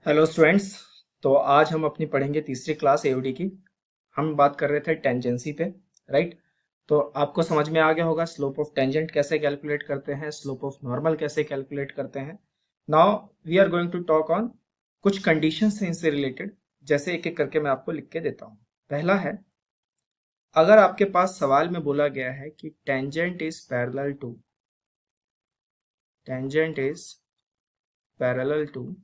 Hello students. तो आज हम अपनी पढ़ेंगे तीसरी क्लास एओडी की। हम बात कर रहे थे टेंजेंसी पे, राइट। तो आपको समझ में आ गया होगा स्लोप ऑफ टेंजेंट कैसे कैलकुलेट करते हैं, स्लोप ऑफ नॉर्मल कैसे कैलकुलेट करते हैं। Now we are going to talk on कुछ कंडीशंस हैं इनसे रिलेटेड, जैसे एक एक करके मैं आपको लिख के देता हूँ। पहला है, अगर आपके पास सवाल में बोला गया है कि tangent is parallel to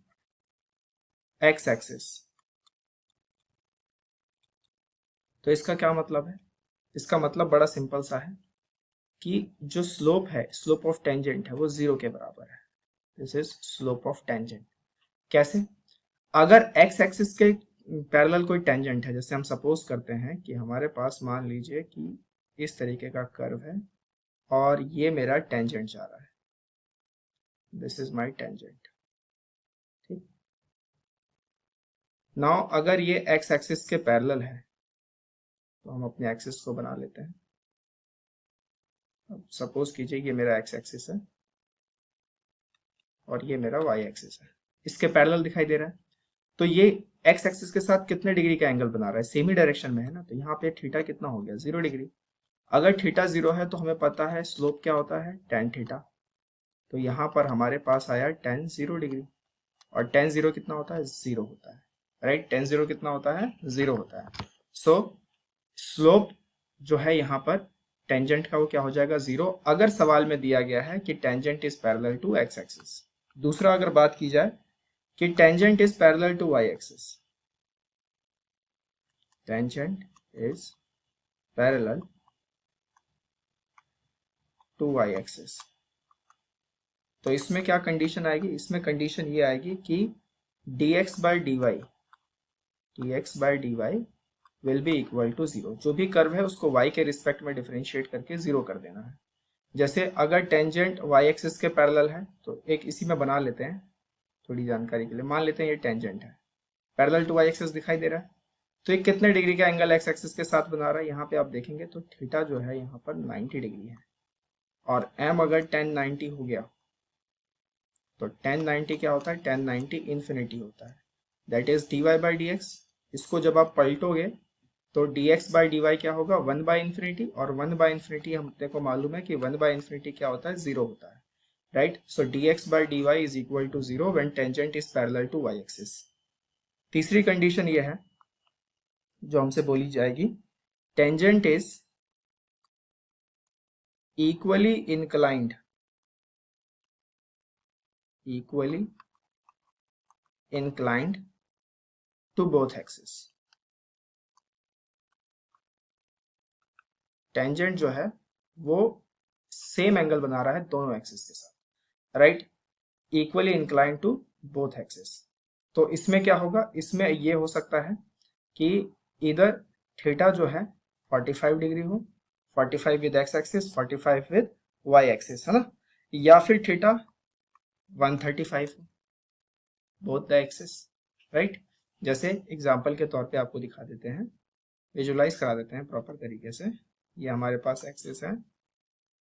X axis, तो इसका क्या मतलब है? इसका मतलब बड़ा सिंपल सा है कि जो स्लोप है, स्लोप ऑफ टेंजेंट है, वो जीरो के बराबर है। This is slope of tangent. कैसे? अगर एक्स एक्सिस के पैरेलल कोई टेंजेंट है, जैसे हम सपोज करते हैं कि हमारे पास मान लीजिए कि इस तरीके का कर्व है और ये मेरा टेंजेंट जा रहा है, दिस इज माय टेंजेंट। ठीक। नाउ अगर ये एक्स एक्सिस के पैरेलल है तो हम अपने एक्सिस को बना लेते हैं। अब सपोज कीजिए ये मेरा एक्स एक्सिस है और ये मेरा वाई एक्सिस है, इसके पैरेलल दिखाई दे रहा है। तो ये एक्स एक्सिस के साथ कितने डिग्री का एंगल बना रहा है? सेम ही डायरेक्शन में है ना, तो यहाँ पे थीटा कितना हो गया? 0 डिग्री। अगर थीटा 0 है तो हमें पता है स्लोप क्या होता है? Tan theta. तो यहाँ पर हमारे पास आया टेन 0 डिग्री, और टेन 0 कितना होता है? 0 होता है, राइट। टेन 0 कितना होता है? 0 होता है। सो स्लोप जो है यहाँ पर टेंजेंट का, वो क्या हो जाएगा? 0, अगर सवाल में दिया गया है कि tangent is parallel to X axis. दूसरा, अगर बात की जाए कि tangent is parallel to Y axis, tangent is parallel to y axis, तो इसमें क्या कंडीशन आएगी? इसमें कंडीशन ये आएगी कि dx by dy will be equal to 0। जो भी कर्व है उसको y के रिस्पेक्ट में डिफरेंशिएट करके 0 कर देना है। जैसे अगर टेंजेंट y एक्सिस के पैरेलल है तो एक इसी में बना लेते हैं, थोड़ी जानकारी के लिए मान लेते हैं ये टेंजेंट है, पैरेलल टू y एक्सिस दिखाई दे रहा है। तो ये कितने डिग्री का एंगल एक्स एक्सिस के साथ बना रहा है? यहाँ पे आप देखेंगे तो थीटा जो है यहाँ पर 90 डिग्री है, और m अगर 1090 हो गया तो 1090 क्या होता है? 1090 इन्फिनिटी होता है, that is dy by D x. इसको जब आप पलटोगे तो dx बाई डी क्या होगा? 1 बाई इन्फिनिटी, और 1 बाई इन्फिनिटी हमने को मालूम है कि 1 बाई इन्फिनिटी क्या होता है? 0 होता है, right. So dx by D is equal to 0 when tangent is parallel to y axis. तीसरी कंडीशन ये है जो हमसे बोली जाएगी, tangent is equally inclined to both axes। टेंजेंट जो है वो सेम एंगल बना रहा है दोनों एक्सिस के साथ, right. Equally inclined to both axis. तो इसमें क्या होगा? इसमें ये हो सकता है कि इधर थीटा जो है 45 डिग्री हो, 45 with X axis, 45 with Y axis, है ना, या फिर थीटा 135 हो, बोथ द एक्सिस, राइट। जैसे एग्जांपल के तौर पे आपको दिखा देते हैं, विजुलाइज करा देते हैं प्रॉपर तरीके से। ये हमारे पास एक्सिस है,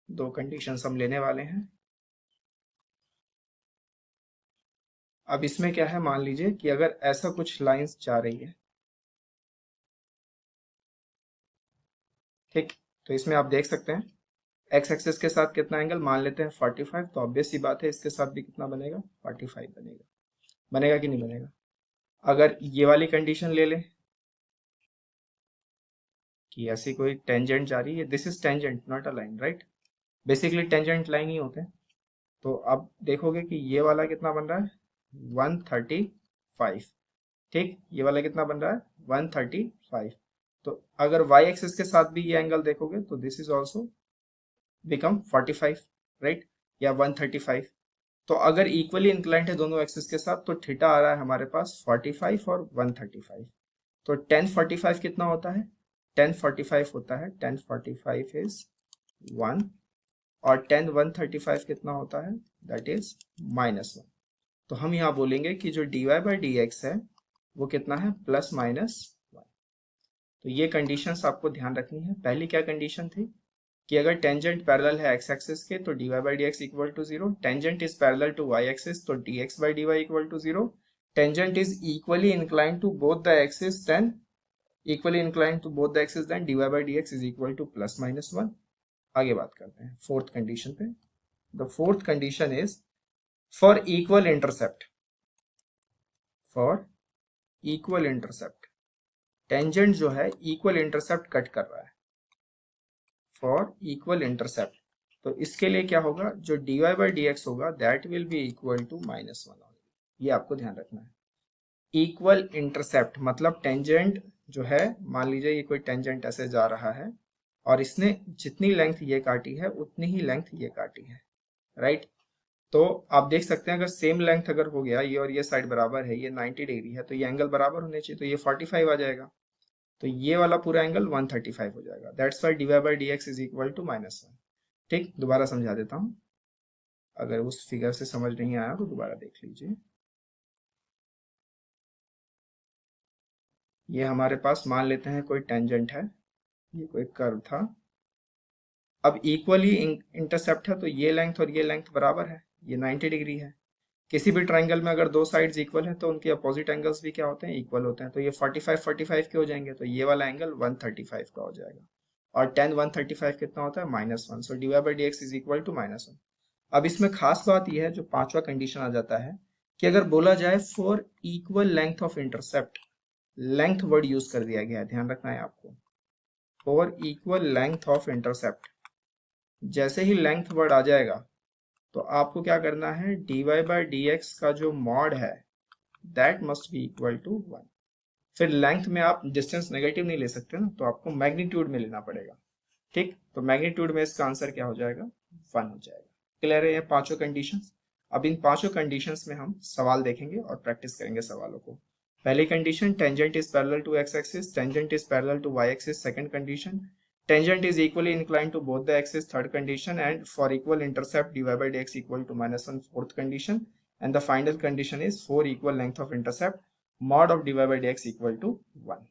दो कंडीशंस हम लेने वाले हैं। अब इसमें क्या है, मान लीजिए कि अगर ऐसा कुछ लाइंस जा रही है, ठीक, तो इसमें आप देख सकते हैं एक्स एक्सिस के साथ कितना एंगल मान लेते हैं 45, तो ऑब्वियस सी बात है इसके साथ भी कितना बनेगा? 45 बनेगा। बनेगा कि नहीं बनेगा? अगर ये वाली कंडीशन ले लें कि ऐसी कोई टेंजेंट जा रही है, this is tangent not a line, right. Basically tangent line ही होते हैं। तो अब देखोगे कि ये वाला कितना बन रहा है? 135। ठीक, ये वाला कितना बन रहा है? 135। तो अगर y एक्सिस के साथ भी ये एंगल देखोगे तो this is also become 45, right, या 135। तो अगर इक्वली इंक्लाइंड है दोनों एक्सिस के साथ तो थीटा आ रहा है हमारे पास 45 और 135। तो 1045 कितना होता है? 1045 होता है, 1045 इज 1, और 10135 कितना होता है? That is -1। तो हम यहाँ बोलेंगे कि जो dy बाई डी एक्स है वो कितना है? +-1। तो ये कंडीशंस आपको ध्यान रखनी है। पहली क्या कंडीशन थी कि अगर टेंजेंट पैरेलल है एक्स एक्सिस के तो dy by D X equal to 0, tangent is parallel to y axis तो dx by D equal to 0, tangent is equally inclined to both the axes, then dy by dx is equal to plus minus 1. आगे बात करते हैं fourth condition पे. The fourth condition is for equal intercept tangent जो है equal intercept cut कर रहा है फॉर इक्वल इंटरसेप्ट. तो इसके लिए क्या होगा, जो dy बाई डी एक्स होगा that will be equal to minus 1. ये आपको ध्यान रखना है. इक्वल इंटरसेप्ट मतलब टेंजेंट जो है, मान लीजिए ये कोई टेंजेंट ऐसे जा रहा है और इसने जितनी लेंथ ये काटी है उतनी ही लेंथ ये काटी है, राइट. तो आप देख सकते हैं अगर सेम लेंथ अगर हो गया, ये और ये साइड बराबर है, ये 90 डिग्री है, तो ये एंगल बराबर होने चाहिए, तो ये 45 आ जाएगा, तो ये वाला पूरा एंगल 135 हो जाएगा. That's why D Y by D X is equal to minus 1. ठीक, दोबारा समझा देता हूँ, अगर उस फिगर से समझ नहीं आया तो दोबारा देख लीजिए. ये हमारे पास मान लेते हैं कोई टेंजेंट है, ये कोई कर्व था. अब इक्वली इंटरसेप्ट है तो ये लेंथ और ये लेंथ बराबर है, ये 90 डिग्री है. किसी भी ट्राइंगल में अगर दो साइड्स इक्वल हैं तो उनके अपोजिट एंगल्स भी क्या होते हैं, इक्वल होते हैं. तो ये 45 के हो जाएंगे, तो ये वाला एंगल 135 का हो जाएगा. और tan 135 कितना होता है, -1. So D Y by D X is equal to -1. अब इसमें खास बात यह है, जो पांचवा कंडीशन आ जाता है कि अगर बोला जाए for equal length of intercept, length word use कर दिया गया है, ध्यान रखना है आपको. For equal length of intercept, जैसे ही लेंथ वर्ड आ जाएगा तो आपको क्या करना है, dy बाई डी एक्स का जो मॉड है that must be equal to 1. फिर लेंथ में आप डिस्टेंस नेगेटिव नहीं ले सकते ना, तो आपको मैग्नीट्यूड में लेना पड़ेगा. ठीक, तो मैग्नीट्यूड में इसका आंसर क्या हो जाएगा, 1 हो जाएगा. क्लियर है ये पांचों कंडीशंस. अब इन पांचों कंडीशंस में हम सवाल देखेंगे और प्रैक्टिस करेंगे सवालों को. पहली condition, tangent is parallel to X axis, tangent is parallel to Y axis. Second condition, tangent is equally inclined to both the axes. Third condition, and for equal intercept dy by dx equal to -1. Fourth condition, and the final condition is for equal length of intercept mod of dy by dx equal to 1.